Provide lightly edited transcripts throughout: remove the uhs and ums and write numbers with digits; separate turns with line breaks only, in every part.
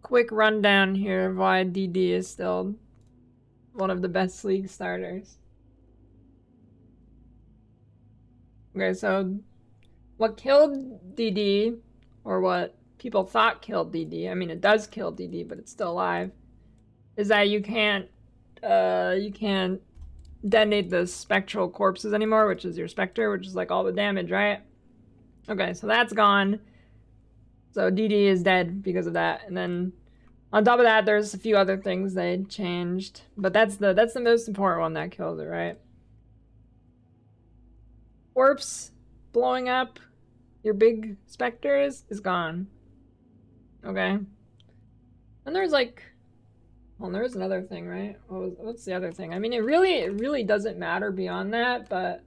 quick rundown here of why DD is still one of the best league starters. Okay, so what killed DD, or what people thought killed DD, I mean it does kill DD, but it's still alive, is that you can't detonate the spectral corpses anymore, which is your spectre, which is like all the damage, right? Okay, so that's gone. So DD is dead because of that. And then on top of that, there's a few other things they changed, but that's the most important one that kills it, right? Corpse blowing up your big specters is gone. Okay. And there's like, well, there's another thing, right? What's the other thing? I mean, it really doesn't matter beyond that, but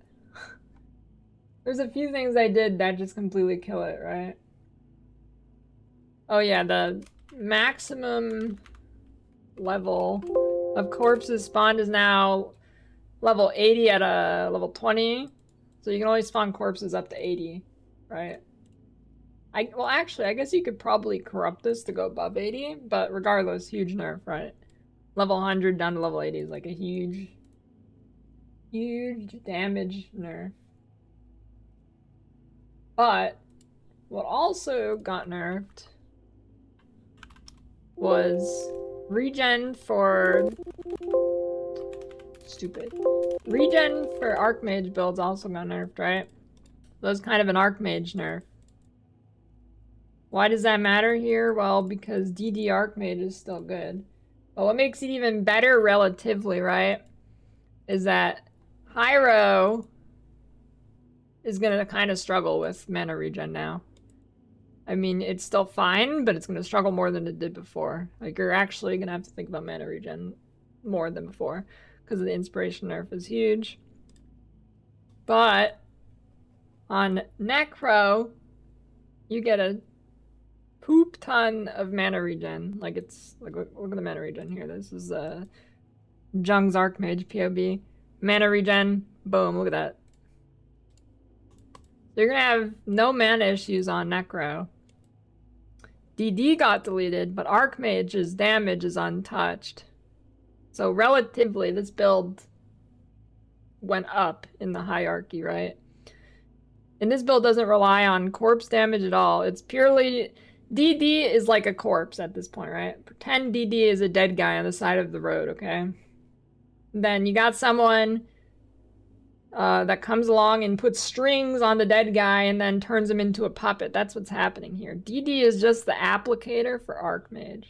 there's a few things I did that just completely kill it, right? Oh yeah, the maximum level of corpses spawned is now level 80 at a level 20. So you can only spawn corpses up to 80, right? Well, actually, I guess you could probably corrupt this to go above 80, but regardless, huge nerf, right? Level 100 down to level 80 is like a huge damage nerf. But what also got nerfed was regen for regen for Archmage builds also got nerfed, right? That was kind of an Archmage nerf. Why does that matter here? Well, because DD Archmage is still good. But what makes it even better relatively, right, is that Hyro is gonna kind of struggle with mana regen now. I mean, it's still fine, but it's gonna struggle more than it did before. Like, you're actually gonna have to think about mana regen more than before, because the inspiration nerf is huge. But on Necro, you get a poop ton of mana regen. Like, it's like, look at the mana regen here. This is Jung's Archmage POB. Mana regen, boom, look at that. So you're gonna have no mana issues on Necro. DD got deleted, but Archmage's damage is untouched. So relatively, this build went up in the hierarchy, right? And this build doesn't rely on corpse damage at all. It's purely... DD is like a corpse at this point, right? Pretend DD is a dead guy on the side of the road, okay? Then you got someone that comes along and puts strings on the dead guy and then turns him into a puppet. That's what's happening here. DD is just the applicator for Archmage.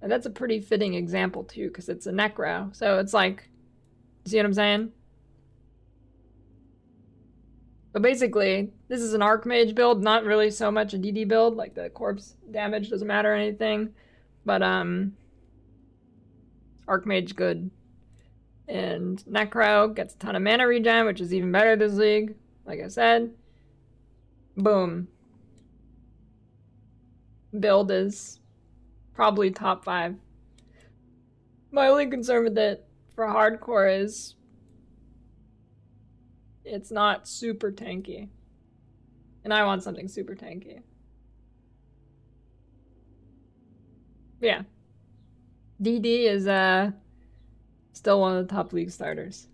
And that's a pretty fitting example too, because it's a Necro. So it's like, see what I'm saying? But basically, this is an Archmage build, not really so much a DD build. Like, the corpse damage doesn't matter or anything. But, Archmage good. And Necro gets a ton of mana regen, which is even better this league. Like I said. Boom. Build is probably top 5. My only concern with it for hardcore is it's not super tanky. And I want something super tanky. Yeah. DD is still one of the top league starters.